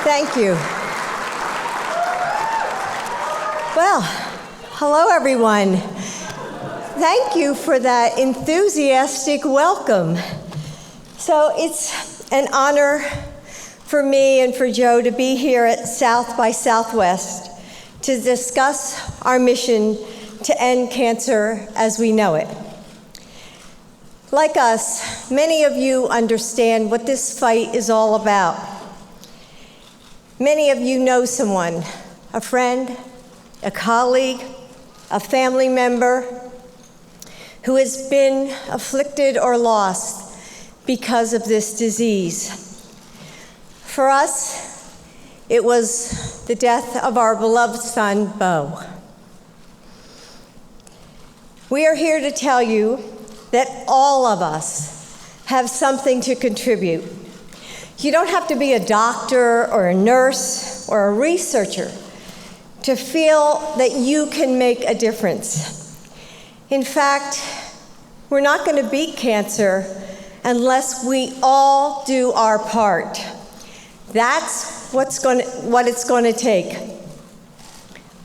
Thank you. Well, hello everyone. Thank you for that enthusiastic welcome. So it's an honor for me and for Joe to be here at South by Southwest to discuss our mission to end cancer as we know it. Like us, many of you understand what this fight is all about. Many of you know someone, a friend, a colleague, a family member who has been afflicted or lost because of this disease. For us, it was the death of our beloved son, Bo. We are here to tell you that all of us have something to contribute. You don't have to be a doctor or a nurse or a researcher to feel that you can make a difference. In fact, we're not going to beat cancer unless we all do our part. That's what it's going to take.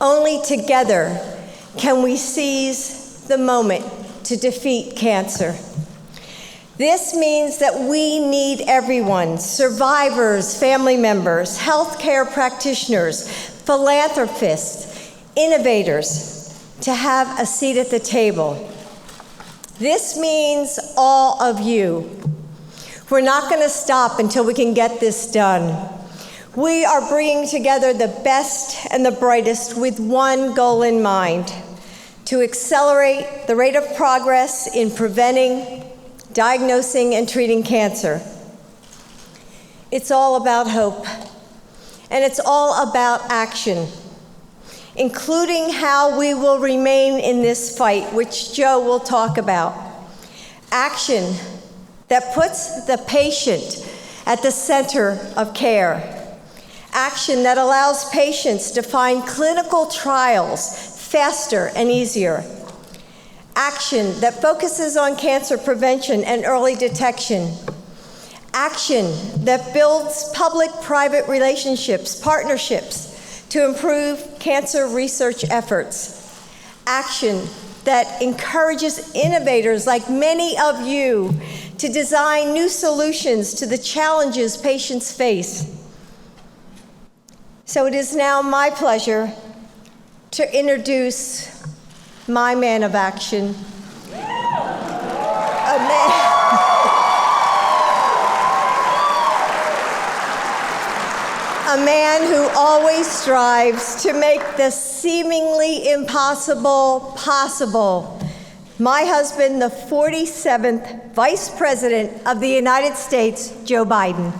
Only together can we seize the moment to defeat cancer. This means that we need everyone, survivors, family members, healthcare practitioners, philanthropists, innovators, to have a seat at the table. This means all of you. We're not going to stop until we can get this done. We are bringing together the best and the brightest with one goal in mind: to accelerate the rate of progress in preventing, diagnosing, and treating cancer. It's all about hope, and it's all about action, including how we will remain in this fight, which Joe will talk about. Action that puts the patient at the center of care. Action that allows patients to find clinical trials faster and easier. Action that focuses on cancer prevention and early detection. Action that builds public-private relationships, partnerships to improve cancer research efforts. Action that encourages innovators like many of you to design new solutions to the challenges patients face. So it is now my pleasure to introduce my man of action, a man who always strives to make the seemingly impossible possible. My husband, the 47th Vice President of the United States, Joe Biden.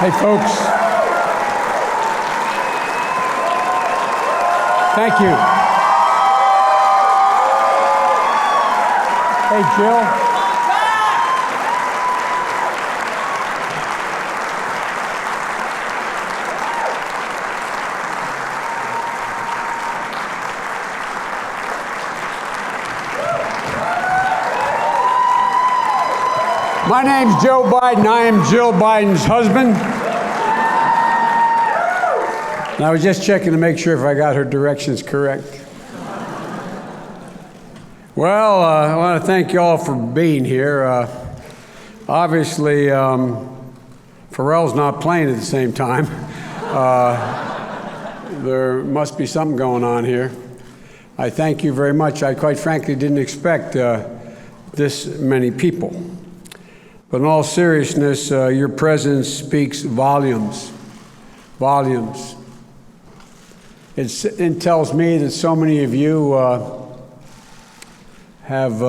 Hey, folks. Thank you. Hey, Jill. My name's Joe Biden. I am Jill Biden's husband. And I was just checking to make sure if I got her directions correct. Well, I want to thank you all for being here. Obviously, Pharrell's not playing at the same time. There must be something going on here. I thank you very much. I quite frankly didn't expect this many people. But in all seriousness, your presence speaks volumes, volumes. It tells me that so many of you have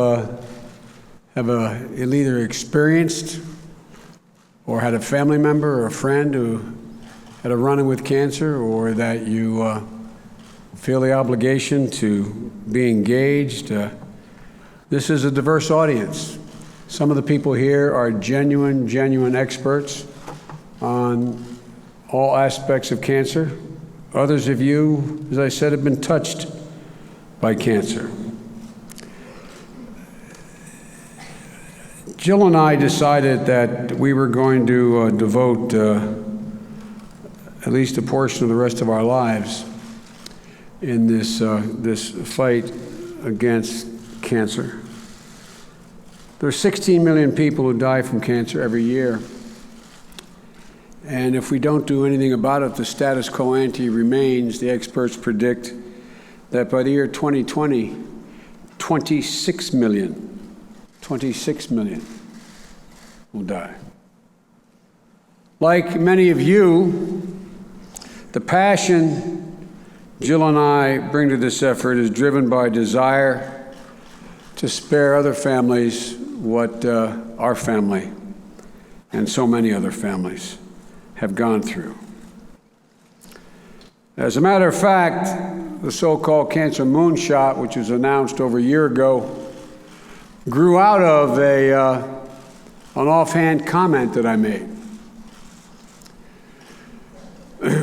either experienced or had a family member or a friend who had a run-in with cancer, or that you feel the obligation to be engaged. This is a diverse audience. Some of the people here are genuine experts on all aspects of cancer. Others of you, as I said, have been touched by cancer. Jill and I decided that we were going to devote at least a portion of the rest of our lives in this fight against cancer. There are 16 million people who die from cancer every year. And if we don't do anything about it, the status quo ante remains. The experts predict that by the year 2020, 26 million will die. Like many of you, the passion Jill and I bring to this effort is driven by a desire to spare other families what our family and so many other families have gone through. As a matter of fact, the so-called Cancer Moonshot, which was announced over a year ago, grew out of an offhand comment that I made.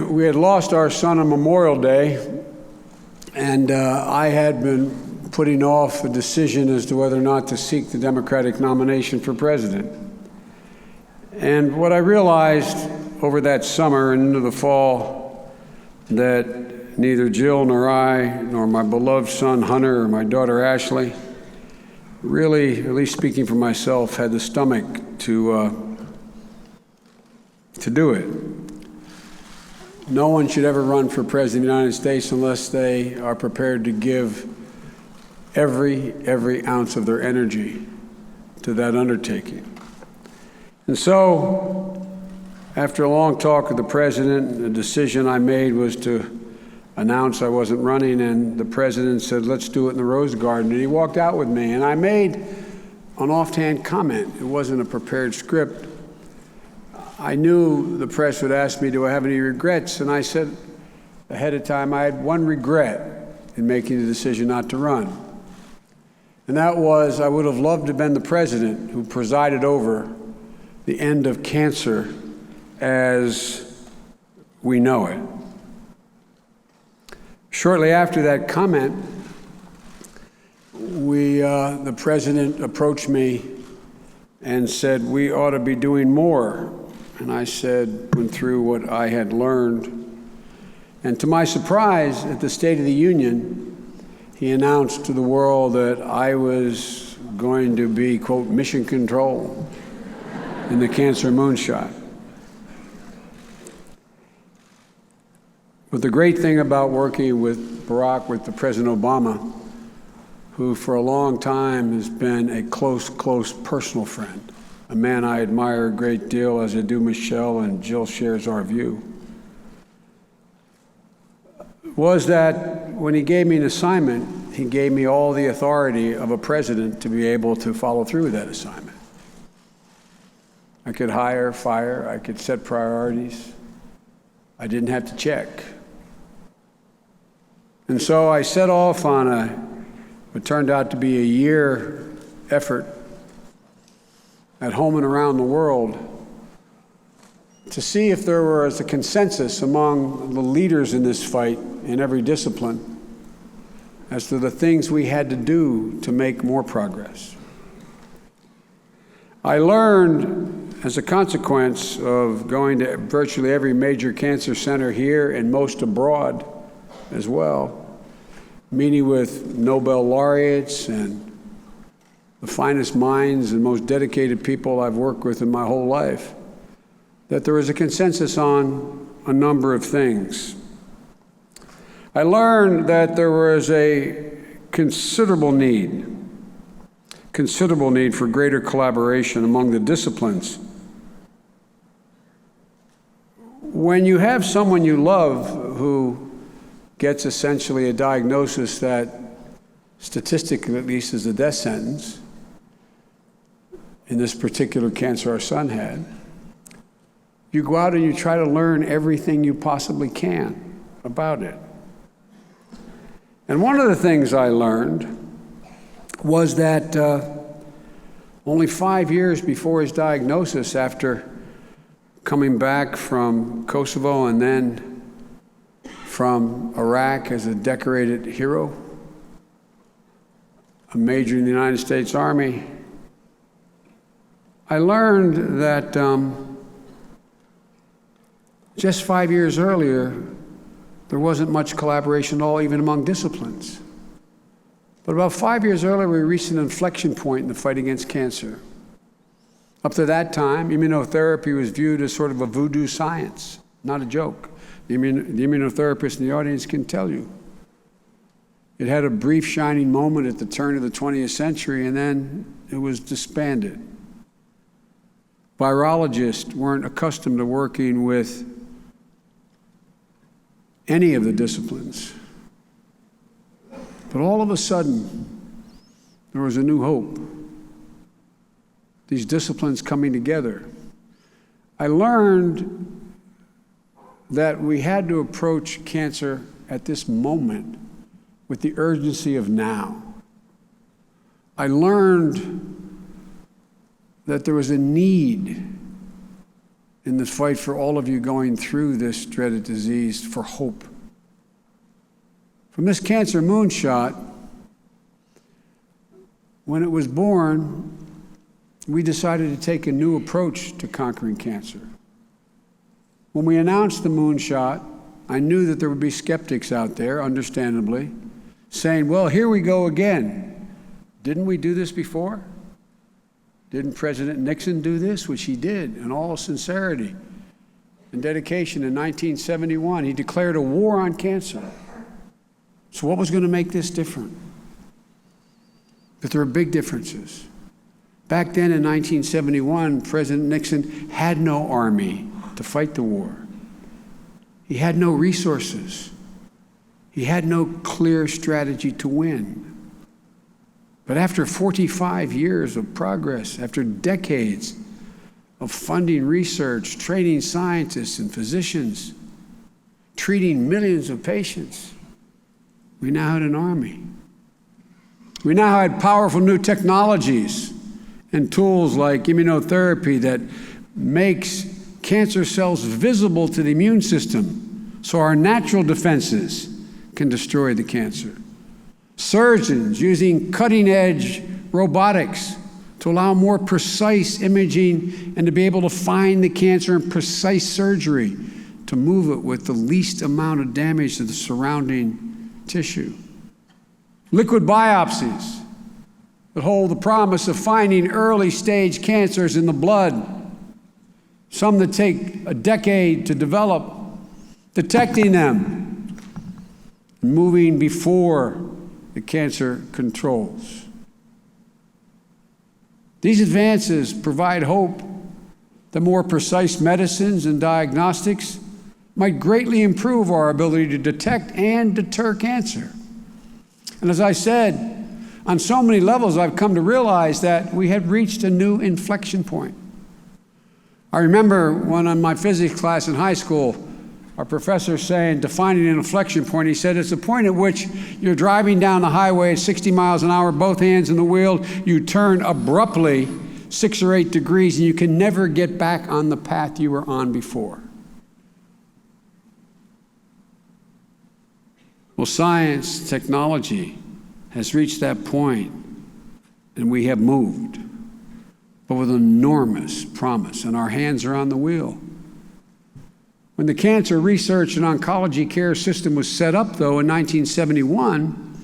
We had lost our son on Memorial Day, and I had been putting off a decision as to whether or not to seek the Democratic nomination for president. And what I realized over that summer and into the fall, that neither Jill nor I, nor my beloved son Hunter or my daughter Ashley, really, at least speaking for myself, had the stomach to do it. No one should ever run for president of the United States unless they are prepared to give every ounce of their energy to that undertaking. And so, after a long talk with the president, the decision I made was to announce I wasn't running, and the president said, let's do it in the Rose Garden, and he walked out with me, and I made an offhand comment. It wasn't a prepared script. I knew the press would ask me, do I have any regrets? And I said ahead of time, I had one regret in making the decision not to run. And that was, I would have loved to have been the president who presided over the end of cancer as we know it. Shortly after that comment, the president approached me and said, we ought to be doing more. And I went through what I had learned. And to my surprise, at the State of the Union, he announced to the world that I was going to be, quote, mission control in the Cancer Moonshot. But the great thing about working with with the President Obama, who for a long time has been a close personal friend, a man I admire a great deal, as I do Michelle, and Jill shares our view, was that when he gave me an assignment, he gave me all the authority of a president to be able to follow through with that assignment. I could hire, fire, I could set priorities. I didn't have to check. And so I set off on what turned out to be a year effort at home and around the world to see if there was a consensus among the leaders in this fight in every discipline as to the things we had to do to make more progress. I learned as a consequence of going to virtually every major cancer center here and most abroad as well, meeting with Nobel laureates and the finest minds and most dedicated people I've worked with in my whole life, that there was a consensus on a number of things. I learned that there was a considerable need for greater collaboration among the disciplines. When you have someone you love who gets essentially a diagnosis that statistically at least is a death sentence, in this particular cancer our son had, you go out and you try to learn everything you possibly can about it. And one of the things I learned was that only 5 years before his diagnosis, after coming back from Kosovo and then from Iraq as a decorated hero, a major in the United States Army, I learned that just 5 years earlier, there wasn't much collaboration at all, even among disciplines. But about 5 years earlier, we reached an inflection point in the fight against cancer. Up to that time, immunotherapy was viewed as sort of a voodoo science, not a joke. The immunotherapist in the audience can tell you. It had a brief shining moment at the turn of the 20th century, and then it was disbanded. Virologists weren't accustomed to working with any of the disciplines. But all of a sudden, there was a new hope. These disciplines coming together. I learned that we had to approach cancer at this moment with the urgency of now. I learned that there was a need in the fight for all of you going through this dreaded disease for hope. From this cancer moonshot, when it was born, we decided to take a new approach to conquering cancer. When we announced the moonshot, I knew that there would be skeptics out there, understandably, saying, well, here we go again. Didn't we do this before? Didn't President Nixon do this? Which he did, in all sincerity and dedication in 1971. He declared a war on cancer. So what was going to make this different? But there were big differences. Back then in 1971, President Nixon had no army to fight the war. He had no resources. He had no clear strategy to win. But after 45 years of progress, after decades of funding research, training scientists and physicians, treating millions of patients, we now had an army. We now had powerful new technologies and tools like immunotherapy that makes cancer cells visible to the immune system so our natural defenses can destroy the cancer. Surgeons using cutting-edge robotics to allow more precise imaging and to be able to find the cancer in precise surgery to move it with the least amount of damage to the surrounding tissue. Liquid biopsies that hold the promise of finding early-stage cancers in the blood, some that take a decade to develop, detecting them, and moving before the cancer controls. These advances provide hope that more precise medicines and diagnostics might greatly improve our ability to detect and deter cancer. And as I said, on so many levels, I've come to realize that we had reached a new inflection point. I remember when in my physics class in high school, our professor saying, defining an inflection point, he said, it's the point at which you're driving down the highway at 60 miles an hour, both hands on the wheel, you turn abruptly 6 or 8 degrees, and you can never get back on the path you were on before. Well, science, technology has reached that point, and we have moved, but with enormous promise, and our hands are on the wheel. When the Cancer Research and Oncology Care System was set up, though, in 1971,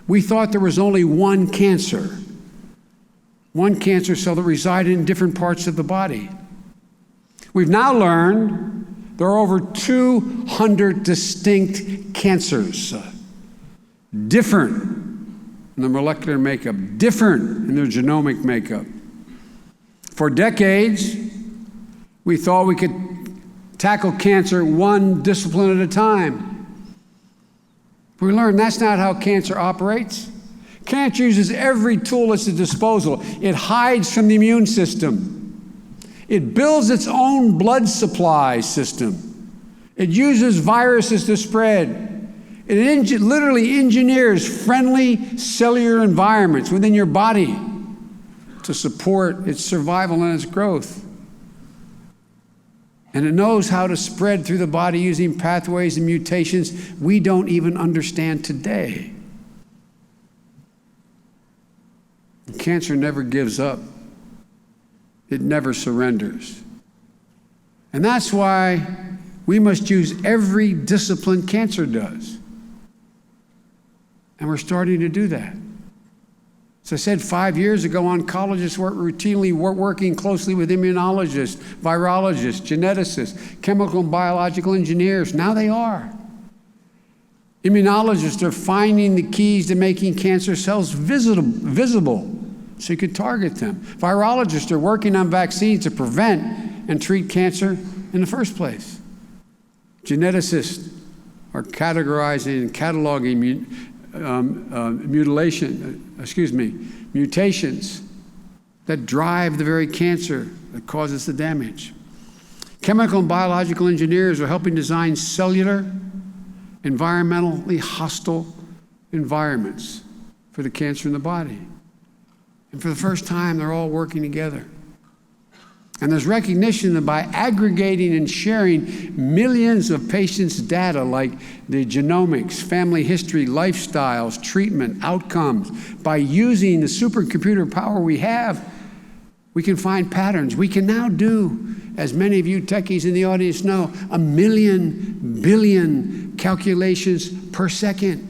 we thought there was only one cancer cell that resided in different parts of the body. We've now learned there are over 200 distinct cancers, different in their molecular makeup, different in their genomic makeup. For decades, we thought we could tackle cancer one discipline at a time. We learned that's not how cancer operates. Cancer uses every tool at its disposal. It hides from the immune system. It builds its own blood supply system. It uses viruses to spread. It literally engineers friendly cellular environments within your body to support its survival and its growth. And it knows how to spread through the body using pathways and mutations we don't even understand today. And cancer never gives up. It never surrenders. And that's why we must use every discipline cancer does. And we're starting to do that. As I said 5 years ago, oncologists were routinely working closely with immunologists, virologists, geneticists, chemical and biological engineers. Now they are. Immunologists are finding the keys to making cancer cells visible so you can target them. Virologists are working on vaccines to prevent and treat cancer in the first place. Geneticists are categorizing and cataloging mutations that drive the very cancer that causes the damage. Chemical and biological engineers are helping design cellular, environmentally hostile environments for the cancer in the body. And for the first time, they're all working together. And there's recognition that by aggregating and sharing millions of patients' data like the genomics, family history, lifestyles, treatment, outcomes, by using the supercomputer power we have, we can find patterns. We can now do, as many of you techies in the audience know, 1 billion calculations per second,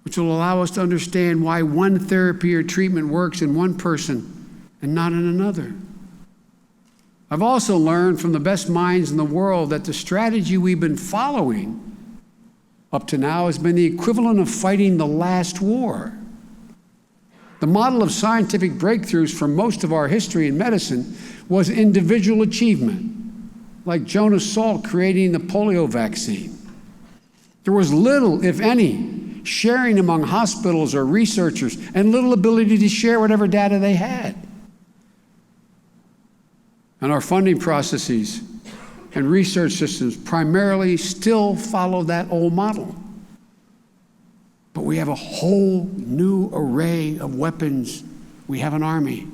which will allow us to understand why one therapy or treatment works in one person and not in another. I've also learned from the best minds in the world that the strategy we've been following up to now has been the equivalent of fighting the last war. The model of scientific breakthroughs for most of our history in medicine was individual achievement, like Jonas Salk creating the polio vaccine. There was little, if any, sharing among hospitals or researchers, and little ability to share whatever data they had. And our funding processes and research systems primarily still follow that old model. But we have a whole new array of weapons. We have an army.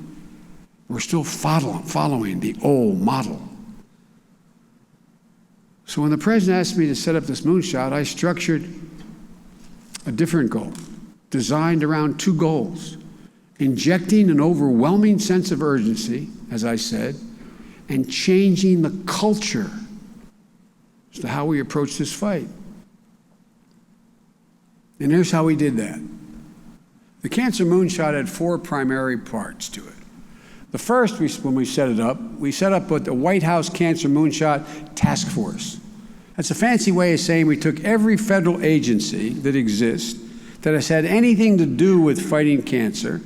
We're still following the old model. So when the president asked me to set up this moonshot, I structured a different goal, designed around two goals: injecting an overwhelming sense of urgency, as I said, and changing the culture as to how we approach this fight. And here's how we did that. The Cancer Moonshot had 4 primary parts to it. The first, when we set up with the White House Cancer Moonshot Task Force. That's a fancy way of saying we took every federal agency that exists that has had anything to do with fighting cancer,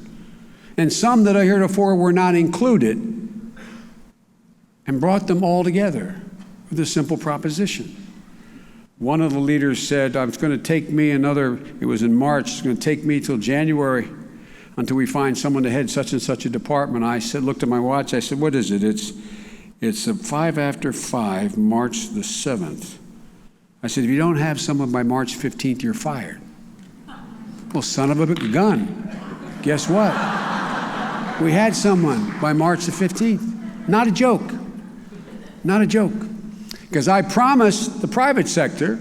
and some that heretofore were not included, and brought them all together with a simple proposition. One of the leaders said, it's going to take me it was in March, it's going to take me till January until we find someone to head such and such a department. I said, looked at my watch, I said, what is it? It's 5 after 5, March the 7th. I said, if you don't have someone by March 15th, you're fired. Well, son of a gun. Guess what? We had someone by March the 15th. Not a joke. Not a joke. Because I promised the private sector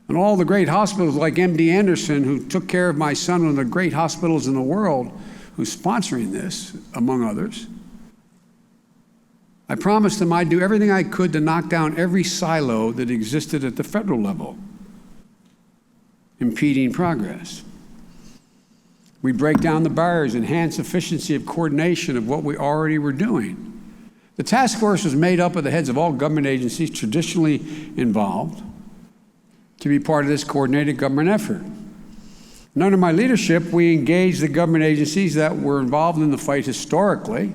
and all the great hospitals like MD Anderson, who took care of my son, one of the great hospitals in the world, who's sponsoring this, among others. I promised them I'd do everything I could to knock down every silo that existed at the federal level, impeding progress. We break down the barriers, enhance efficiency of coordination of what we already were doing. The task force was made up of the heads of all government agencies traditionally involved to be part of this coordinated government effort. And under my leadership, we engaged the government agencies that were involved in the fight historically,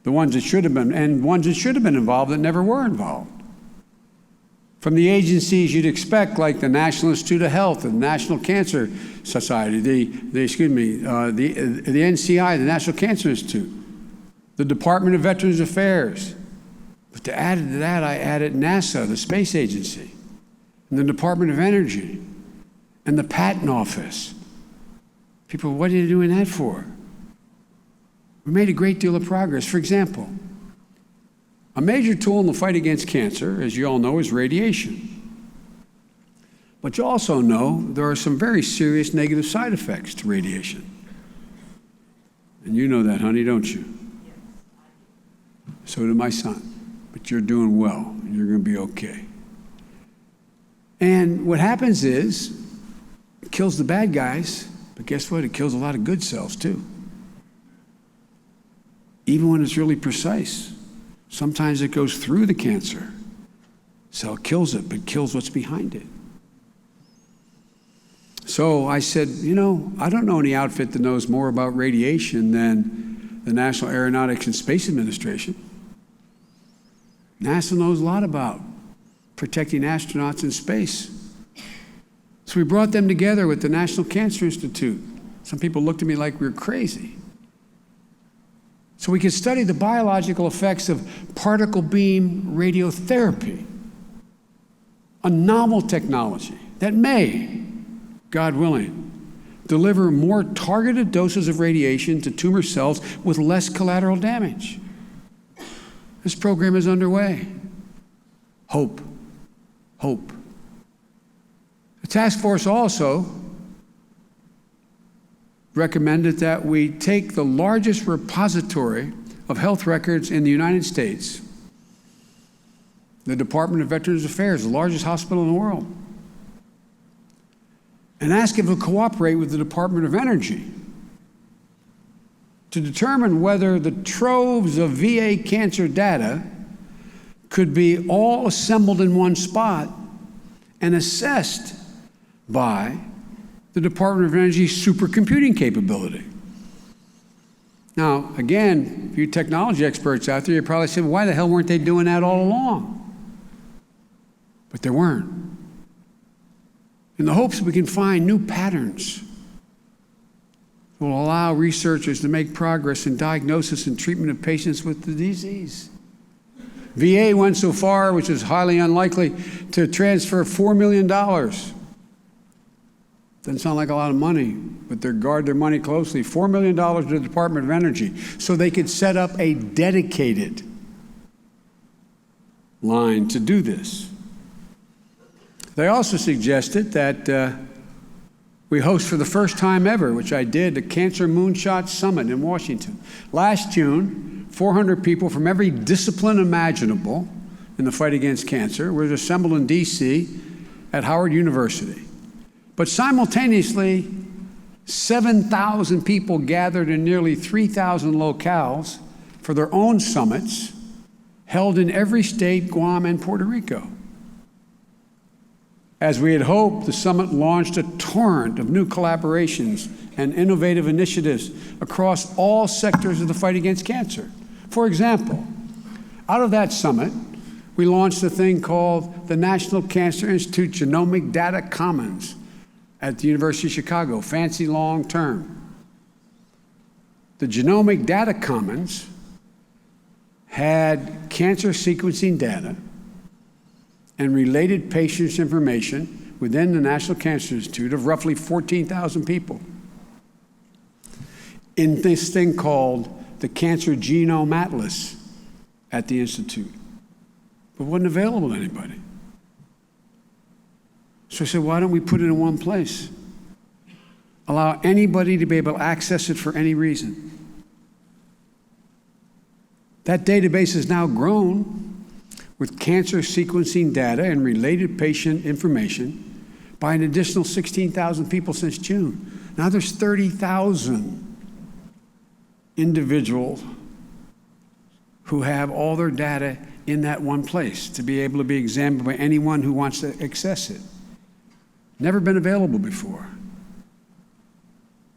the ones that should have been, and ones that should have been involved that never were involved. From the agencies you'd expect, like the National Institute of Health, the National Cancer Society, the NCI, the National Cancer Institute, the Department of Veterans Affairs. But to add to that, I added NASA, the space agency, and the Department of Energy, and the Patent Office. People, what are you doing that for? We made a great deal of progress. For example, a major tool in the fight against cancer, as you all know, is radiation. But you also know there are some very serious negative side effects to radiation. And you know that, honey, don't you? So did my son. But you're doing well, and you're going to be okay. And what happens is, it kills the bad guys, but guess what? It kills a lot of good cells, too. Even when it's really precise. Sometimes it goes through the cancer. So it kills it, but kills what's behind it. So I said, I don't know any outfit that knows more about radiation than the National Aeronautics and Space Administration. NASA knows a lot about protecting astronauts in space. So we brought them together with the National Cancer Institute. Some people looked at me like we were crazy. So we could study the biological effects of particle beam radiotherapy, a novel technology that may, God willing, deliver more targeted doses of radiation to tumor cells with less collateral damage. This program is underway. Hope. Hope. The task force also recommended that we take the largest repository of health records in the United States, the Department of Veterans Affairs, the largest hospital in the world, and ask it to cooperate with the Department of Energy to determine whether the troves of VA cancer data could be all assembled in one spot and assessed by the Department of Energy's supercomputing capability. Now, again, if you technology experts out there, you probably say, why the hell weren't they doing that all along? But they weren't. In the hopes that we can find new patterns that will allow researchers to make progress in diagnosis and treatment of patients with the disease. VA went so far, which is highly unlikely, to transfer $4 million. Doesn't sound like a lot of money, but they guard their money closely. $4 million to the Department of Energy so they could set up a dedicated line to do this. They also suggested that we host for the first time ever, which I did, the Cancer Moonshot Summit in Washington. Last June, 400 people from every discipline imaginable in the fight against cancer were assembled in D.C. at Howard University. But simultaneously, 7,000 people gathered in nearly 3,000 locales for their own summits held in every state, Guam, and Puerto Rico. As we had hoped, the summit launched a torrent of new collaborations and innovative initiatives across all sectors of the fight against cancer. For example, out of that summit, we launched a thing called the National Cancer Institute Genomic Data Commons at the University of Chicago, fancy long term. The Genomic Data Commons had cancer sequencing data and related patients' information within the National Cancer Institute of roughly 14,000 people in this thing called the Cancer Genome Atlas at the Institute, but wasn't available to anybody. So I said, why don't we put it in one place? Allow anybody to be able to access it for any reason. That database has now grown with cancer sequencing data and related patient information by an additional 16,000 people since June. Now there's 30,000 individuals who have all their data in that one place to be able to be examined by anyone who wants to access it. Never been available before.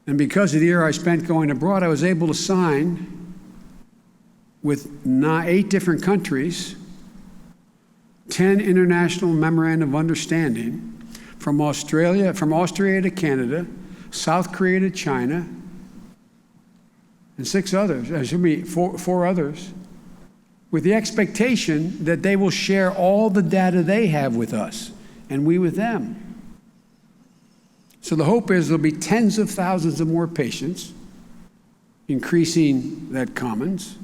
And because of the year I spent going abroad, I was able to sign with 8 different countries 10 international memorandum of understanding from Austria to Canada, South Korea to China, and 4 others, with the expectation that they will share all the data they have with us, and we with them. So the hope is there'll be tens of thousands of more patients, increasing that commons,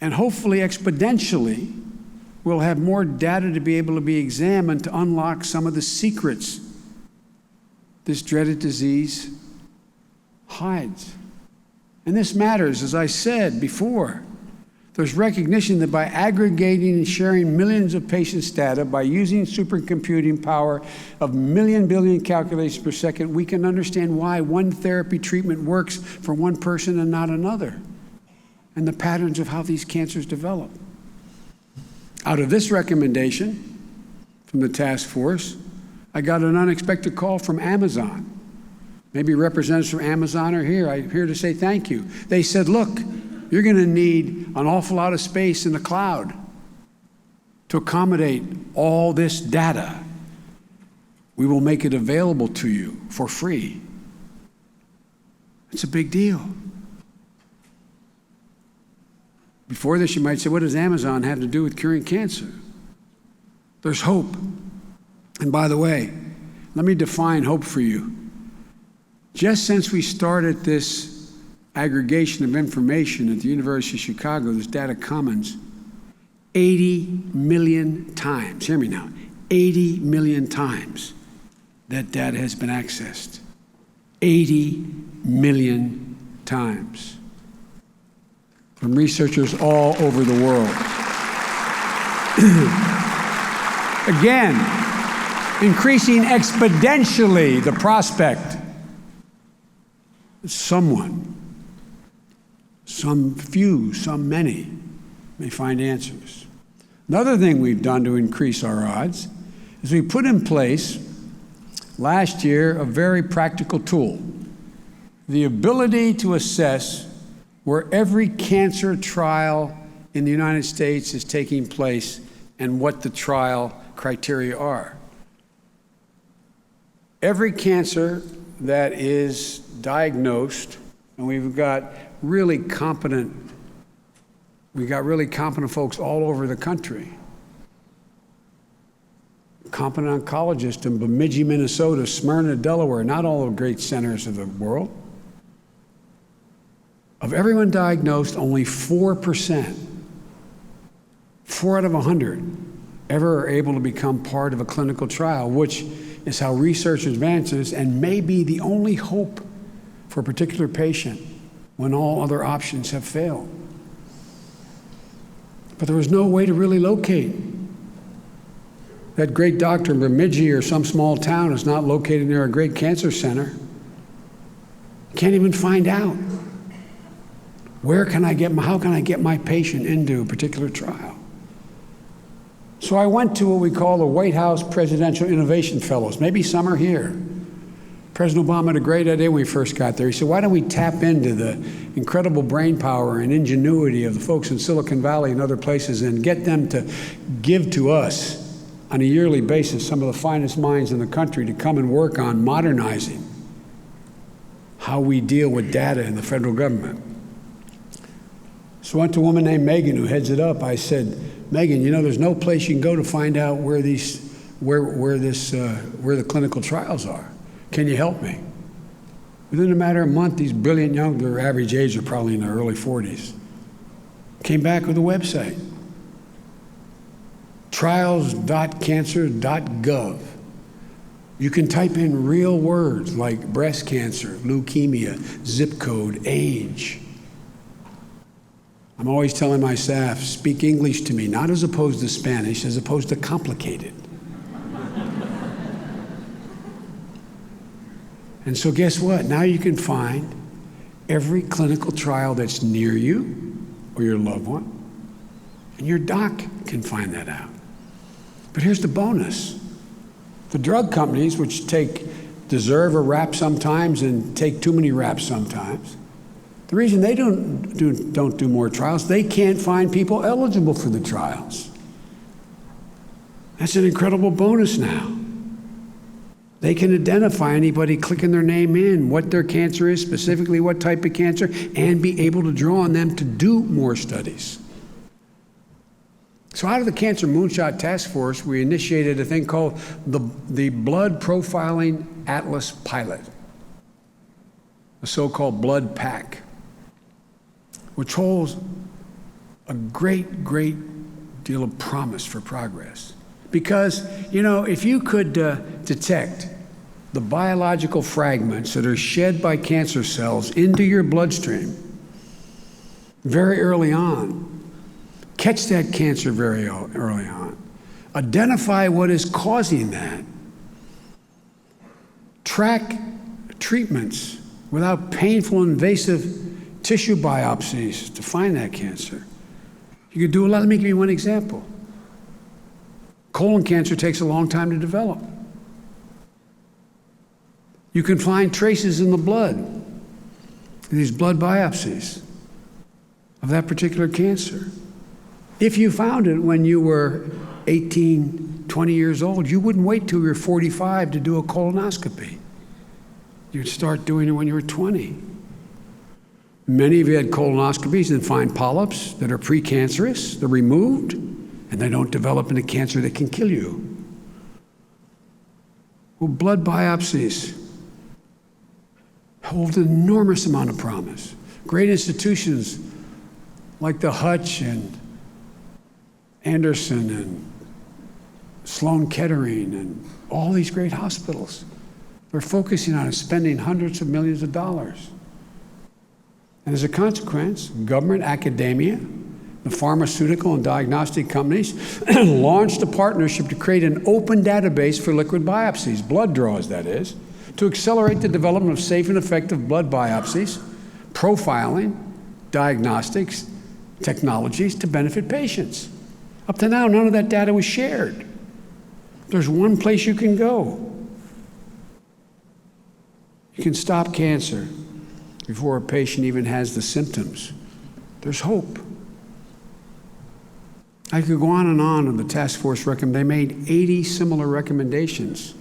and hopefully exponentially, we'll have more data to be able to be examined to unlock some of the secrets this dreaded disease hides. And this matters, as I said before. There's recognition that by aggregating and sharing millions of patients' data, by using supercomputing power of billion calculations per second, we can understand why one therapy treatment works for one person and not another, and the patterns of how these cancers develop. Out of this recommendation from the task force, I got an unexpected call from Amazon. Maybe representatives from Amazon are here. I'm here to say thank you. They said, look, you're going to need an awful lot of space in the cloud to accommodate all this data. We will make it available to you for free. It's a big deal. Before this, you might say, what does Amazon have to do with curing cancer? There's hope. And by the way, let me define hope for you. Just since we started this aggregation of information at the University of Chicago, this data commons, 80 million times, hear me now, 80 million times that data has been accessed. 80 million times. From researchers all over the world. Again, increasing exponentially the prospect that someone, some few, some many, may find answers. Another thing we've done to increase our odds is we put in place last year a very practical tool, the ability to assess where every cancer trial in the United States is taking place and what the trial criteria are. Every cancer that is diagnosed, and we've got really competent folks all over the country. Competent oncologists in Bemidji, Minnesota, Smyrna, Delaware, not all the great centers of the world. Of everyone diagnosed, only 4%, 4 out of 100, ever are able to become part of a clinical trial, which is how research advances and may be the only hope for a particular patient when all other options have failed. But there was no way to really locate. That great doctor in Bemidji or some small town is not located near a great cancer center. Can't even find out. How can I get my patient into a particular trial? So I went to what we call the White House Presidential Innovation Fellows. Maybe some are here. President Obama had a great idea when we first got there. He said, why don't we tap into the incredible brain power and ingenuity of the folks in Silicon Valley and other places and get them to give to us on a yearly basis some of the finest minds in the country to come and work on modernizing how we deal with data in the federal government. So I went to a woman named Megan who heads it up. I said, Megan, you know, there's no place you can go to find out where the clinical trials are. Can you help me? Within a matter of a month, these brilliant young, their average age are probably in their early 40s, came back with a website, trials.cancer.gov. You can type in real words like breast cancer, leukemia, zip code, age. I'm always telling my staff, speak English to me, not as opposed to Spanish, as opposed to complicated. And so guess what? Now you can find every clinical trial that's near you or your loved one, and your doc can find that out. But here's the bonus. The drug companies, which deserve a rap sometimes and take too many raps sometimes, the reason they don't do more trials, they can't find people eligible for the trials. That's an incredible bonus now. They can identify anybody clicking their name in, what their cancer is, specifically what type of cancer, and be able to draw on them to do more studies. So out of the Cancer Moonshot Task Force, we initiated a thing called the Blood Profiling Atlas Pilot, a so-called blood pack, which holds a great, great deal of promise for progress. Because, you know, if you could detect the biological fragments that are shed by cancer cells into your bloodstream very early on. Catch that cancer very early on. Identify what is causing that. Track treatments without painful, invasive tissue biopsies to find that cancer. You could do a lot. Let me give you one example. Colon cancer takes a long time to develop. You can find traces in the blood, these blood biopsies of that particular cancer. If you found it when you were 18, 20 years old, you wouldn't wait till you were 45 to do a colonoscopy. You'd start doing it when you were 20. Many of you had colonoscopies and find polyps that are precancerous. They're removed, and they don't develop into cancer that can kill you. Well, blood biopsies hold an enormous amount of promise. Great institutions like the Hutch and Anderson and Sloan Kettering and all these great hospitals, they're focusing on it, spending hundreds of millions of dollars. And as a consequence, government, academia, the pharmaceutical and diagnostic companies launched a partnership to create an open database for liquid biopsies, blood draws that is, to accelerate the development of safe and effective blood biopsies, profiling, diagnostics, technologies to benefit patients. Up to now, none of that data was shared. There's one place you can go. You can stop cancer before a patient even has the symptoms. There's hope. I could go on the task force they made 80 similar recommendations.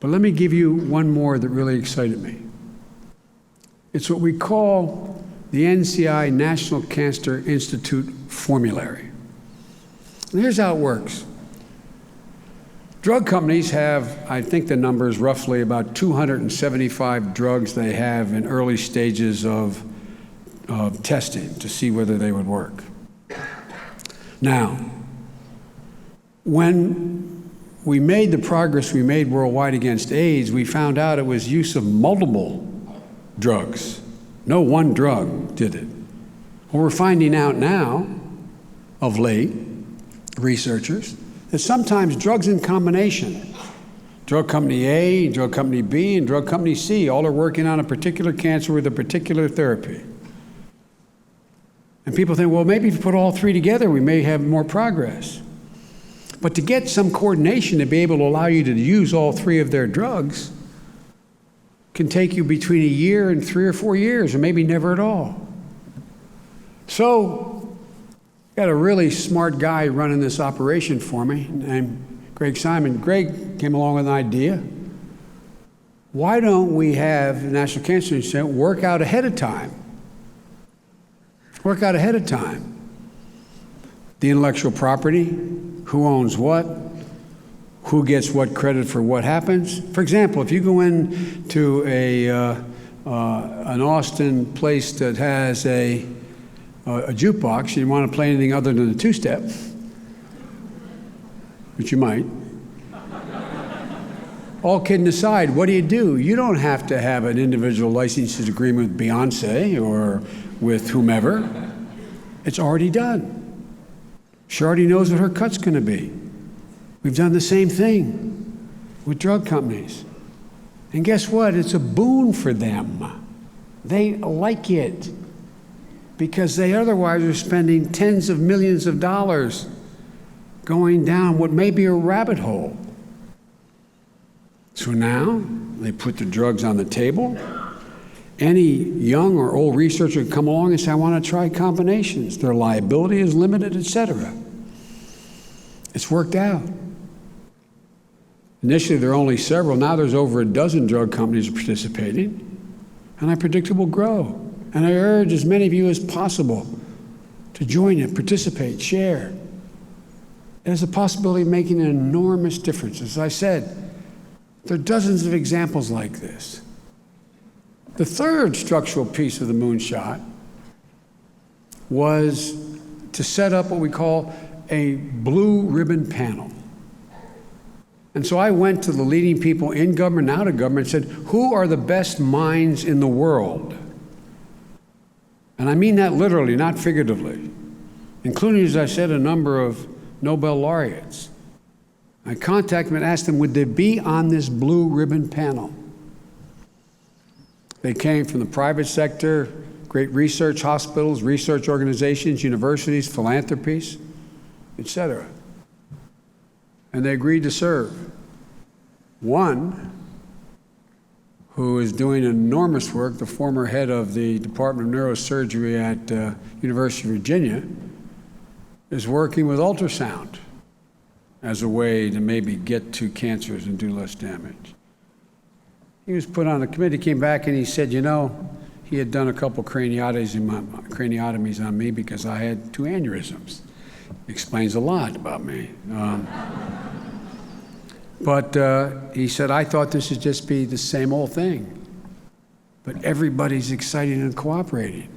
But let me give you one more that really excited me. It's what we call the NCI National Cancer Institute Formulary. And here's how it works. Drug companies have, I think the number is roughly about 275 drugs they have in early stages of testing to see whether they would work. Now, when we made the progress we made worldwide against AIDS, we found out it was use of multiple drugs. No one drug did it. Well, we're finding out now, of late, researchers, that sometimes drugs in combination, drug company A, drug company B, and drug company C, all are working on a particular cancer with a particular therapy. And people think, well, maybe if you put all three together, we may have more progress. But to get some coordination to be able to allow you to use all three of their drugs can take you between a year and 3 or 4 years, or maybe never at all. So, got a really smart guy running this operation for me named Greg Simon. Greg came along with an idea. Why don't we have the National Cancer Institute work out ahead of time? Work out ahead of time. The intellectual property, who owns what, who gets what credit for what happens. For example, if you go into an Austin place that has a jukebox, and you want to play anything other than a two-step, which you might. All kidding aside, what do? You don't have to have an individual licenses agreement with Beyonce or with whomever. It's already done. She already knows what her cut's going to be. We've done the same thing with drug companies. And guess what? It's a boon for them. They like it because they otherwise are spending tens of millions of dollars going down what may be a rabbit hole. So now they put the drugs on the table. Any young or old researcher can come along and say, I want to try combinations. Their liability is limited, et.cetera. It's worked out. Initially, there are only several. Now there's over a dozen drug companies participating, and I predict it will grow. And I urge as many of you as possible to join it, participate, share. It has a possibility of making an enormous difference. As I said, there are dozens of examples like this. The third structural piece of the moonshot was to set up what we call a blue ribbon panel. And so I went to the leading people in government and out of government and said, who are the best minds in the world And I mean that literally, not figuratively, including, as I said, a number of Nobel laureates. I contacted them and asked them, would they be on this blue ribbon panel? They came from the private sector, great research hospitals, research organizations, universities, philanthropies, etc. And they agreed to serve. One, who is doing enormous work, the former head of the Department of Neurosurgery at University of Virginia, is working with ultrasound as a way to maybe get to cancers and do less damage. He was put on a committee, came back, and he said, you know, he had done a couple craniotomies on me because I had 2 aneurysms. Explains a lot about me. But he said, I thought this would just be the same old thing. But everybody's excited and cooperating.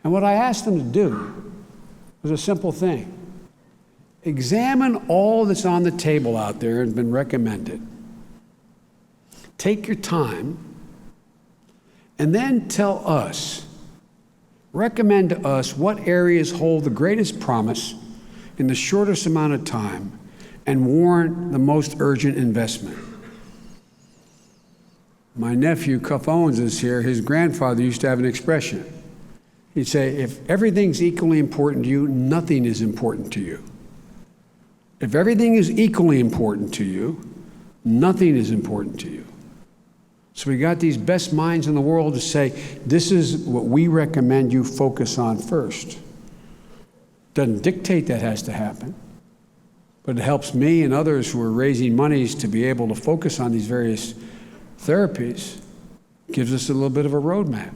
And what I asked them to do was a simple thing. Examine all that's on the table out there and been recommended. Take your time, and then tell us, recommend to us what areas hold the greatest promise in the shortest amount of time and warrant the most urgent investment. My nephew, Cuff Owens, is here. His grandfather used to have an expression. He'd say, if everything's equally important to you, nothing is important to you. If everything is equally important to you, nothing is important to you. So we got these best minds in the world to say, this is what we recommend you focus on first. Doesn't dictate that has to happen, but it helps me and others who are raising monies to be able to focus on these various therapies, gives us a little bit of a roadmap.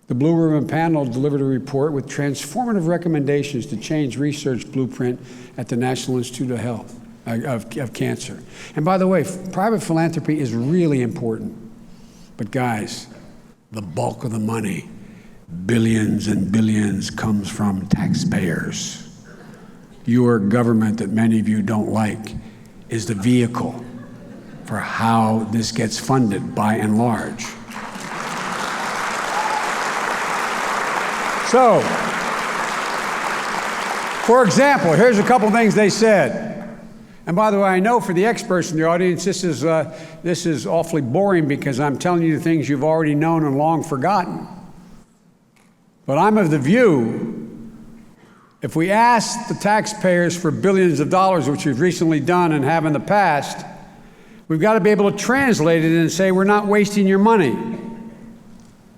The Blue Ribbon Panel delivered a report with transformative recommendations to change research blueprint at the National Institute of Cancer. And by the way, private philanthropy is really important. But guys, the bulk of the money, billions and billions, comes from taxpayers. Your government, that many of you don't like, is the vehicle for how this gets funded by and large. So, for example, here's a couple things they said. And by the way, I know for the experts in the audience, this is awfully boring because I'm telling you things you've already known and long forgotten. But I'm of the view, if we ask the taxpayers for billions of dollars, which we've recently done and have in the past, we've got to be able to translate it and say, we're not wasting your money.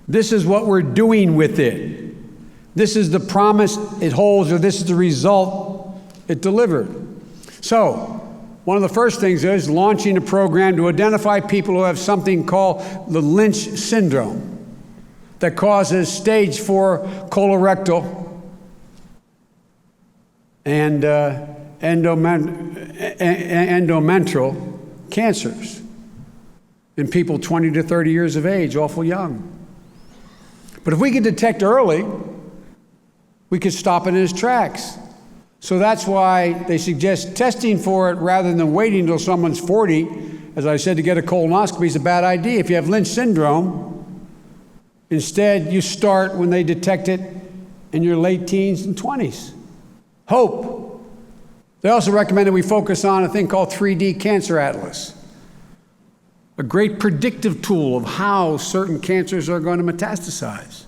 This is what we're doing with it. This is the promise it holds, or this is the result it delivered. So, one of the first things is launching a program to identify people who have something called the Lynch syndrome that causes stage 4 colorectal and endometrial cancers in people 20 to 30 years of age, awful young. But if we could detect early, we could stop it in its tracks. So that's why they suggest testing for it rather than waiting until someone's 40. As I said, to get a colonoscopy is a bad idea. If you have Lynch syndrome, instead you start when they detect it in your late teens and 20s. Hope. They also recommend that we focus on a thing called 3D Cancer Atlas, a great predictive tool of how certain cancers are going to metastasize.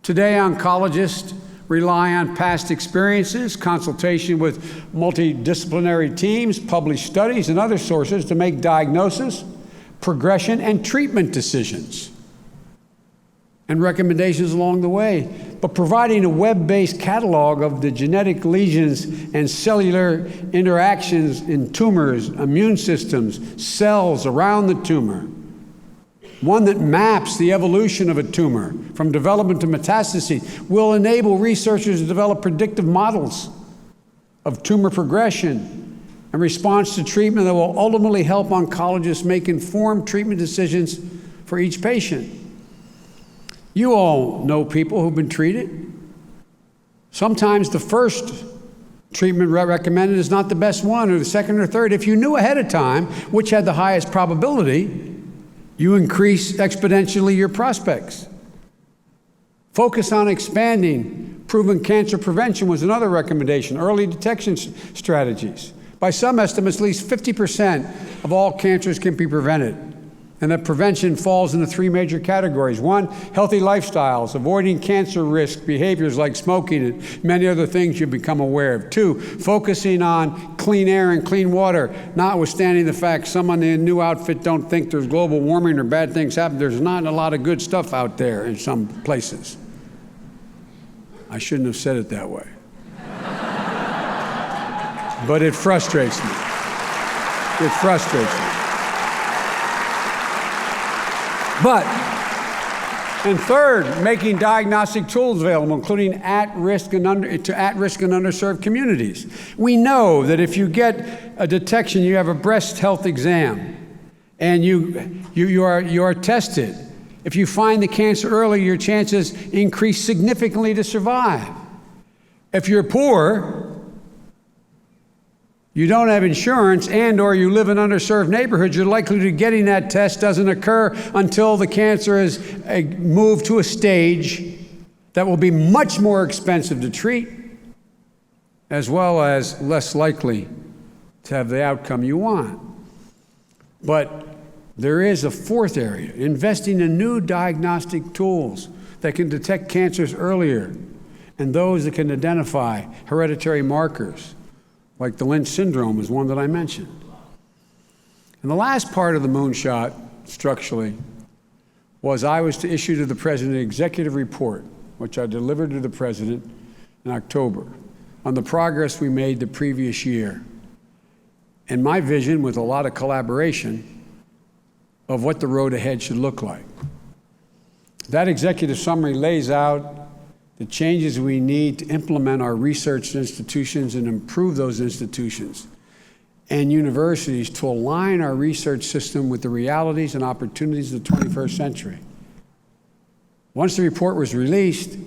Today, oncologists rely on past experiences, consultation with multidisciplinary teams, published studies, and other sources to make diagnosis, progression, and treatment decisions and recommendations along the way. But providing a web-based catalog of the genetic lesions and cellular interactions in tumors, immune systems, cells around the tumor, one that maps the evolution of a tumor from development to metastasis, will enable researchers to develop predictive models of tumor progression and response to treatment that will ultimately help oncologists make informed treatment decisions for each patient. You all know people who've been treated. Sometimes the first treatment recommended is not the best one, or the second or third. If you knew ahead of time which had the highest probability, you increase exponentially your prospects. Focus on expanding proven cancer prevention was another recommendation. Early detection strategies. By some estimates, at least 50% of all cancers can be prevented. And that prevention falls into three major categories. One, healthy lifestyles, avoiding cancer risk behaviors like smoking and many other things you've become aware of. Two, focusing on clean air and clean water, notwithstanding the fact someone in a new outfit don't think there's global warming or bad things happen. There's not a lot of good stuff out there in some places. I shouldn't have said it that way. But it frustrates me. It frustrates me. And third, making diagnostic tools available, including at-risk and underserved communities. We know that if you get a detection, you have a breast health exam, and you are tested. If you find the cancer early, your chances increase significantly to survive. If you're poor, you don't have insurance, and or you live in underserved neighborhoods, your likelihood of getting that test doesn't occur until the cancer has moved to a stage that will be much more expensive to treat, as well as less likely to have the outcome you want. But there is a fourth area, investing in new diagnostic tools that can detect cancers earlier, and those that can identify hereditary markers, like the Lynch syndrome is one that I mentioned. And the last part of the moonshot, structurally, was I was to issue to the President an executive report, which I delivered to the President in October, on the progress we made the previous year. And my vision, with a lot of collaboration, of what the road ahead should look like. That executive summary lays out the changes we need to implement our research institutions and improve those institutions and universities to align our research system with the realities and opportunities of the 21st century. Once the report was released,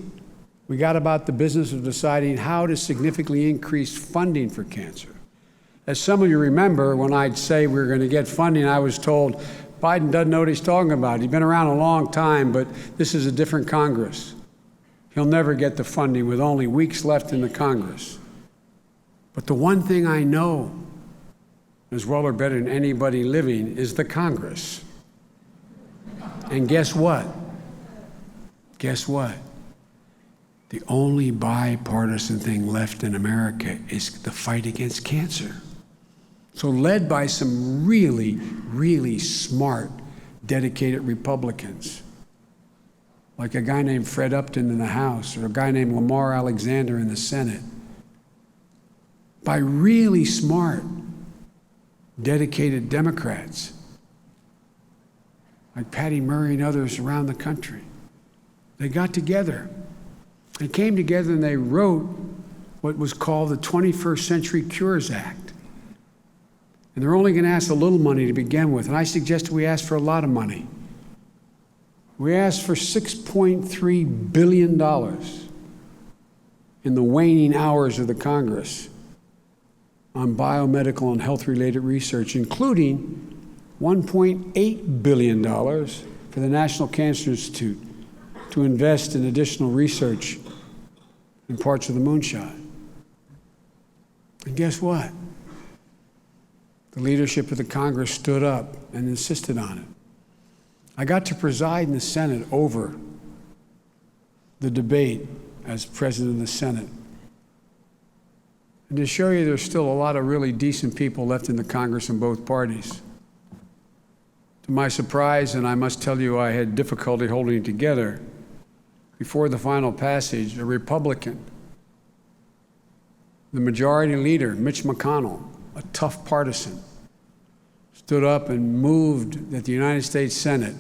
we got about the business of deciding how to significantly increase funding for cancer. As some of you remember, when I'd say we were going to get funding, I was told, Biden doesn't know what he's talking about. He's been around a long time, but this is a different Congress. He'll never get the funding with only weeks left in the Congress. But the one thing I know, as well or better than anybody living, is the Congress. And guess what? Guess what? The only bipartisan thing left in America is the fight against cancer. So led by some really, really smart, dedicated Republicans, like a guy named Fred Upton in the House or a guy named Lamar Alexander in the Senate, by really smart, dedicated Democrats, like Patty Murray and others around the country. They got together. They came together and they wrote what was called the 21st Century Cures Act. And they're only going to ask a little money to begin with. And I suggested we ask for a lot of money. We asked for $6.3 billion in the waning hours of the Congress on biomedical and health-related research, including $1.8 billion for the National Cancer Institute to invest in additional research in parts of the moonshot. And guess what? The leadership of the Congress stood up and insisted on it. I got to preside in the Senate over the debate as president of the Senate. And to show you there's still a lot of really decent people left in the Congress in both parties. To my surprise, and I must tell you I had difficulty holding it together, before the final passage, a Republican, the majority leader, Mitch McConnell, a tough partisan, stood up and moved that the United States Senate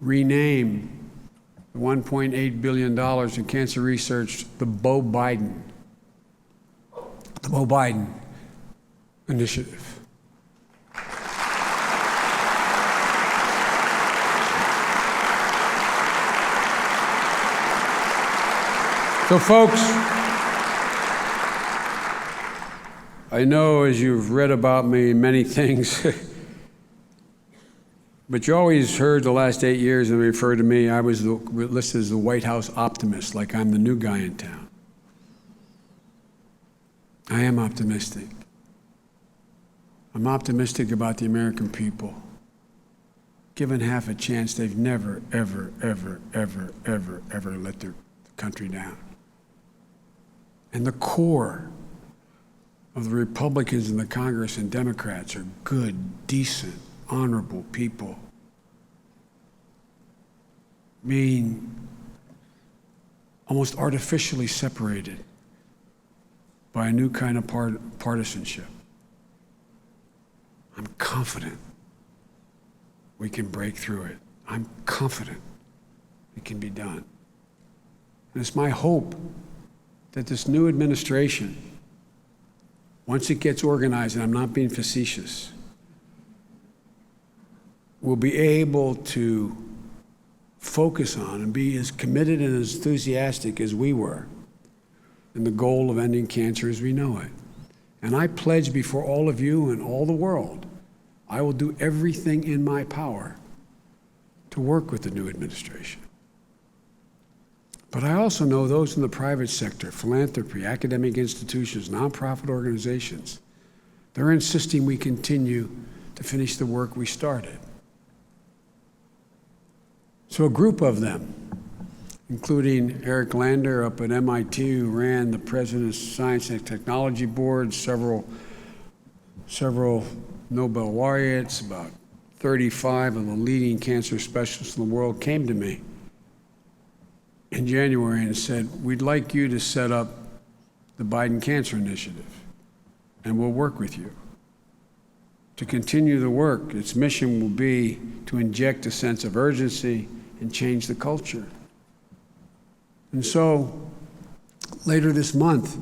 rename the $1.8 billion in cancer research the Beau Biden Initiative. So folks, I know as you've read about me, many things But you always heard the last 8 years and referred to me, I was listed as the White House optimist, like I'm the new guy in town. I am optimistic. I'm optimistic about the American people. Given half a chance, they've never, ever, ever, ever, ever, ever let their country down. And the core of the Republicans in the Congress and Democrats are good, decent, honorable people being almost artificially separated by a new kind of partisanship. I'm confident we can break through it. I'm confident it can be done. And it's my hope that this new administration, once it gets organized, and I'm not being facetious, will be able to focus on and be as committed and as enthusiastic as we were in the goal of ending cancer as we know it. And I pledge before all of you and all the world, I will do everything in my power to work with the new administration. But I also know those in the private sector, philanthropy, academic institutions, nonprofit organizations, they're insisting we continue to finish the work we started. So a group of them, including Eric Lander up at MIT, who ran the President's Science and Technology Board, several Nobel laureates, about 35 of the leading cancer specialists in the world, came to me in January and said, we'd like you to set up the Biden Cancer Initiative, and we'll work with you to continue the work. Its mission will be to inject a sense of urgency and change the culture. And so later this month,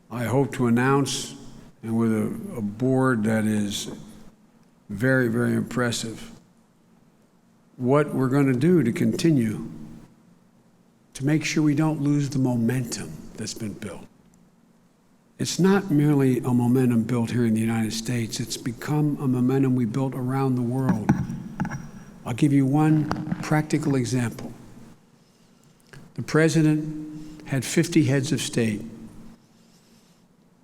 I hope to announce, and with a board that is very, very impressive, what we're going to do to continue to make sure we don't lose the momentum that's been built. It's not merely a momentum built here in the United States, it's become a momentum we built around the world. I'll give you one practical example. The president had 50 heads of state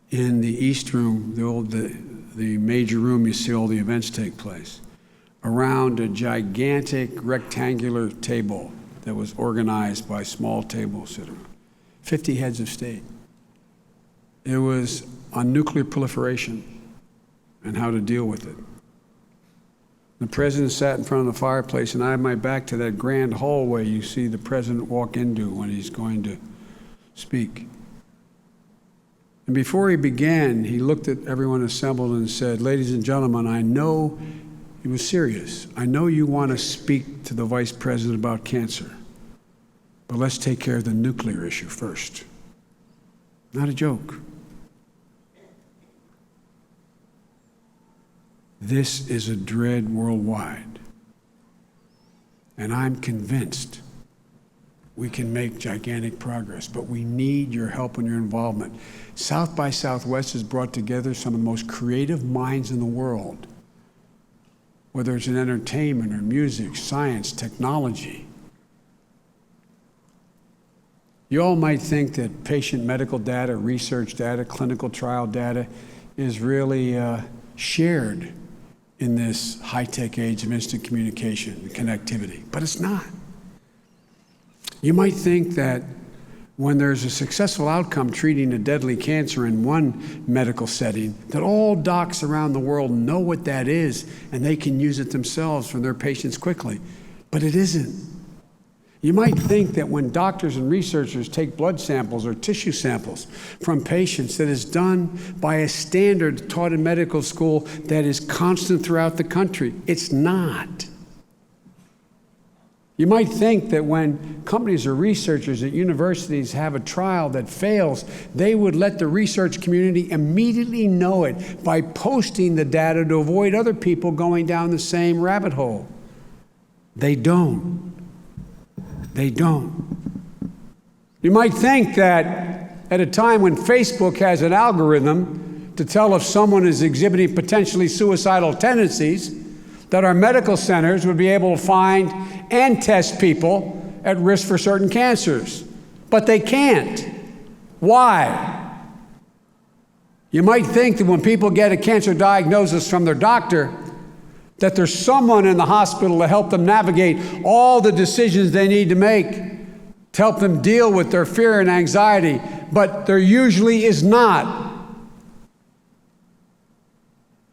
in the East Room, the major room you see all the events take place, around a gigantic rectangular table that was organized by small tables sit around. 50 heads of state. It was on nuclear proliferation and how to deal with it. The president sat in front of the fireplace, and I had my back to that grand hallway you see the president walk into when he's going to speak. And before he began, he looked at everyone assembled and said, ladies and gentlemen, I know, he was serious, I know you want to speak to the vice president about cancer, but let's take care of the nuclear issue first. Not a joke. This is a dread worldwide, and I'm convinced we can make gigantic progress, but we need your help and your involvement. South by Southwest has brought together some of the most creative minds in the world, whether it's in entertainment or music, science, technology. You all might think that patient medical data, research data, clinical trial data is really shared in this high-tech age of instant communication and connectivity, but it's not. You might think that when there's a successful outcome treating a deadly cancer in one medical setting, that all docs around the world know what that is and they can use it themselves for their patients quickly, but it isn't. You might think that when doctors and researchers take blood samples or tissue samples from patients, that is done by a standard taught in medical school that is constant throughout the country. It's not. You might think that when companies or researchers at universities have a trial that fails, they would let the research community immediately know it by posting the data to avoid other people going down the same rabbit hole. They don't. They don't. You might think that at a time when Facebook has an algorithm to tell if someone is exhibiting potentially suicidal tendencies, that our medical centers would be able to find and test people at risk for certain cancers. But they can't. Why? You might think that when people get a cancer diagnosis from their doctor, that there's someone in the hospital to help them navigate all the decisions they need to make, to help them deal with their fear and anxiety, but there usually is not.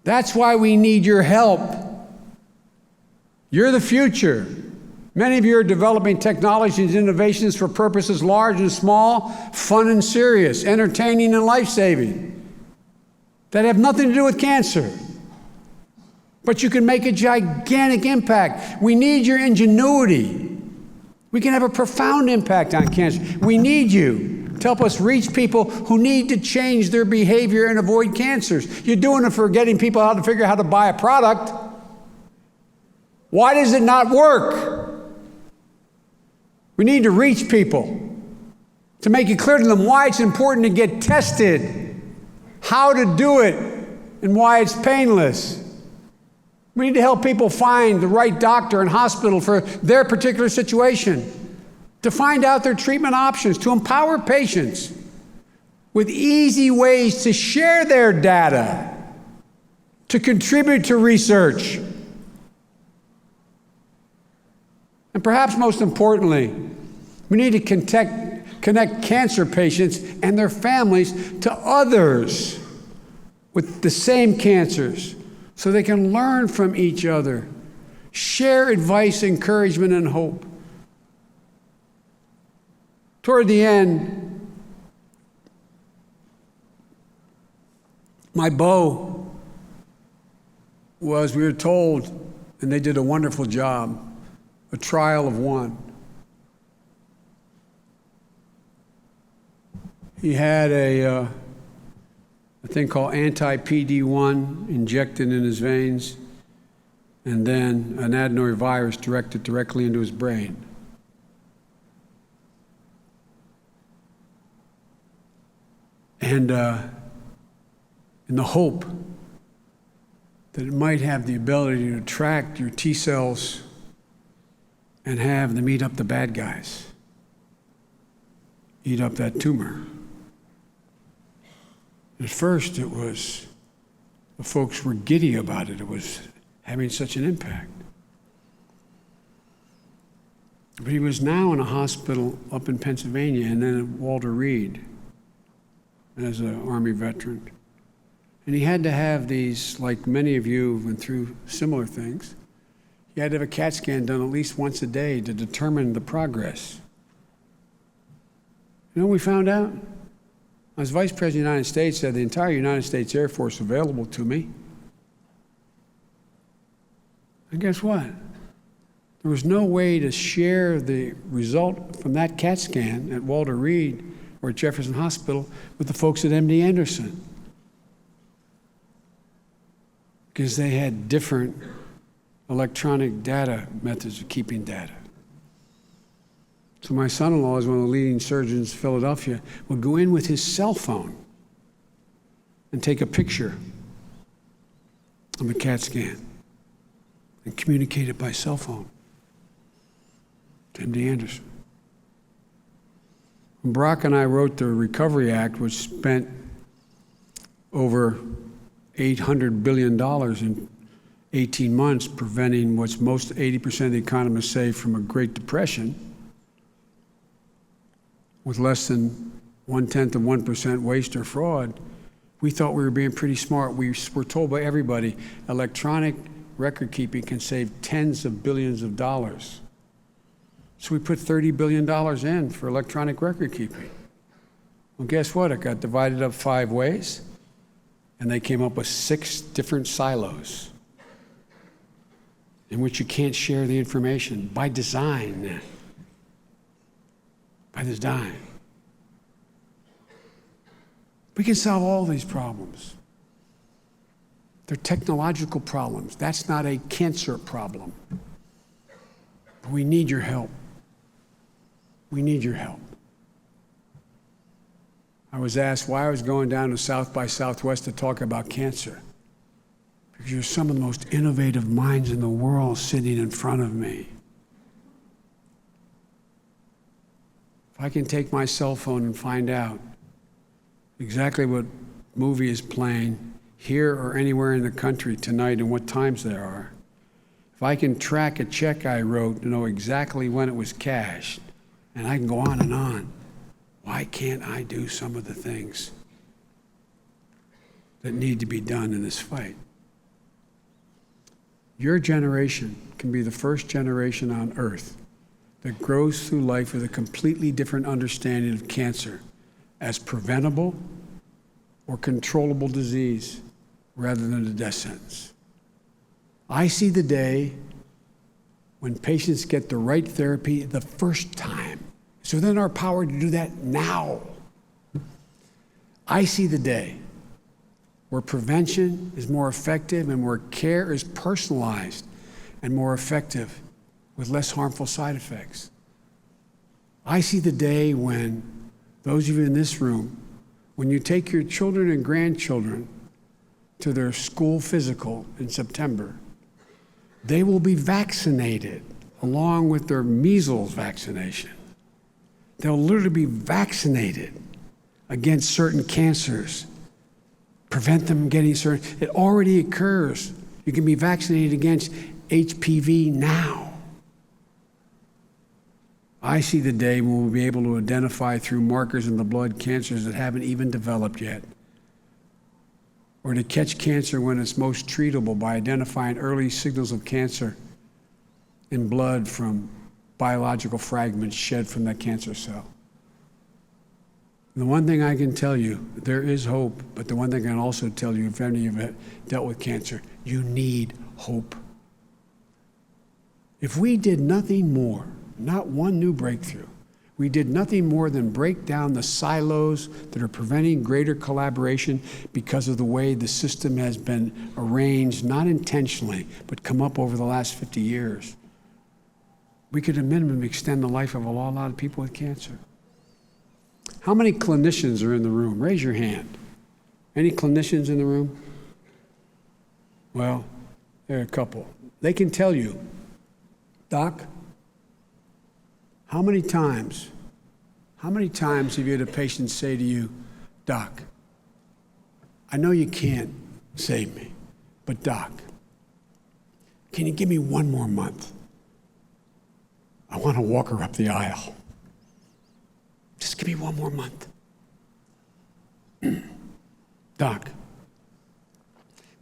That's why we need your help. You're the future. Many of you are developing technologies and innovations for purposes large and small, fun and serious, entertaining and life-saving, that have nothing to do with cancer. But you can make a gigantic impact. We need your ingenuity. We can have a profound impact on cancer. We need you to help us reach people who need to change their behavior and avoid cancers. You're doing it for getting people how to figure out how to buy a product. Why does it not work? We need to reach people to make it clear to them why it's important to get tested, how to do it, and why it's painless. We need to help people find the right doctor and hospital for their particular situation, to find out their treatment options, to empower patients with easy ways to share their data, to contribute to research. And perhaps most importantly, we need to connect cancer patients and their families to others with the same cancers, so they can learn from each other, share advice, encouragement, and hope. Toward the end, my bow was, we were told, and they did a wonderful job, a trial of one. He had a thing called anti-PD-1 injected in his veins, and then an adenovirus directed directly into his brain. And in the hope that it might have the ability to attract your T cells and have them eat up the bad guys, eat up that tumor. At first, the folks were giddy about it. It was having such an impact. But he was now in a hospital up in Pennsylvania and then at Walter Reed as an Army veteran. And he had to have these, like many of you went through similar things, he had to have a CAT scan done at least once a day to determine the progress. You know what we found out? As Vice President of the United States, had the entire United States Air Force available to me. And guess what? There was no way to share the result from that CAT scan at Walter Reed or at Jefferson Hospital with the folks at MD Anderson, because they had different electronic data methods of keeping data. So my son-in-law is one of the leading surgeons in Philadelphia, would go in with his cell phone and take a picture of a CAT scan and communicate it by cell phone to MD Anderson. When Barack and I wrote the Recovery Act, which spent over $800 billion in 18 months preventing what's most 80% of the economists say from a Great Depression, with less than 0.1% waste or fraud, we thought we were being pretty smart. We were told by everybody, electronic record keeping can save tens of billions of dollars. So we put $30 billion in for electronic record keeping. Well, guess what? It got divided up 5 ways, and they came up with 6 different silos in which you can't share the information by design. By design. We can solve all these problems. They're technological problems. That's not a cancer problem. But we need your help. We need your help. I was asked why I was going down to South by Southwest to talk about cancer. because you're some of the most innovative minds in the world sitting in front of me. If I can take my cell phone and find out exactly what movie is playing here or anywhere in the country tonight and what times there are, if I can track a check I wrote to know exactly when it was cashed, and I can go on, why can't I do some of the things that need to be done in this fight? Your generation can be the first generation on earth that grows through life with a completely different understanding of cancer as preventable or controllable disease rather than a death sentence. I see the day when patients get the right therapy the first time. So within our power to do that now. I see the day where prevention is more effective and where care is personalized and more effective with less harmful side effects. I see the day when those of you in this room, when you take your children and grandchildren to their school physical in September, they will be vaccinated along with their measles vaccination. They'll literally be vaccinated against certain cancers, prevent them getting certain. It already occurs. You can be vaccinated against HPV now. I see the day when we'll be able to identify through markers in the blood cancers that haven't even developed yet, or to catch cancer when it's most treatable by identifying early signals of cancer in blood from biological fragments shed from that cancer cell. And the one thing I can tell you, there is hope, but the one thing I can also tell you, if any of you have dealt with cancer, you need hope. If we did nothing more, not one new breakthrough, we did nothing more than break down the silos that are preventing greater collaboration because of the way the system has been arranged, not intentionally, but come up over the last 50 years. We could at minimum extend the life of a lot of people with cancer. How many clinicians are in the room? Raise your hand. Any clinicians in the room? Well, there are a couple. They can tell you, Doc, how many times have you had a patient say to you, Doc, I know you can't save me, but Doc, can you give me one more month? I want to walk her up the aisle. Just give me one more month. Doc,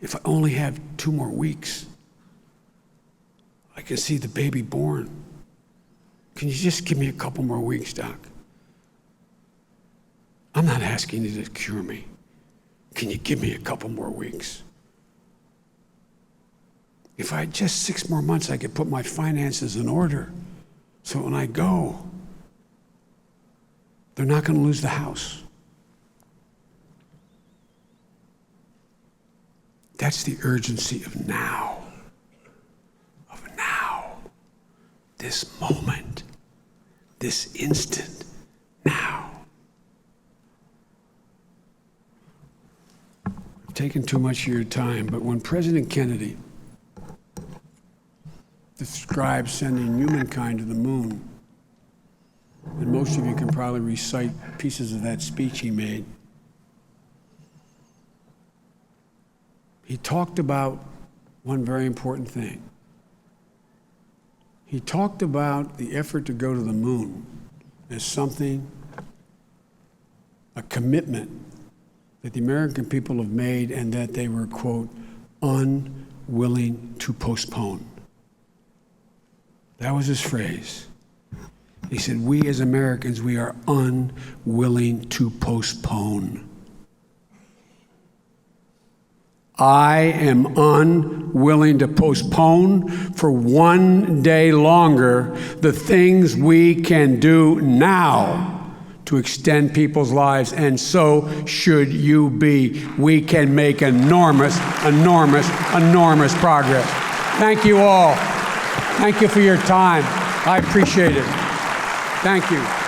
if I only have 2 more weeks, I can see the baby born. Can you just give me a couple more weeks, Doc? I'm not asking you to cure me. Can you give me a couple more weeks? If I had just 6 more months, I could put my finances in order. So when I go, they're not going to lose the house. That's the urgency of now. This moment, this instant, now. I've taken too much of your time, but when President Kennedy described sending humankind to the moon, and most of you can probably recite pieces of that speech he made, he talked about one very important thing. He talked about the effort to go to the moon as something, a commitment that the American people have made and that they were, quote, unwilling to postpone. That was his phrase. He said, we as Americans, we are unwilling to postpone. I am unwilling to postpone for one day longer the things we can do now to extend people's lives, and so should you be. We can make enormous progress. Thank you all. Thank you for your time. I appreciate it. Thank you.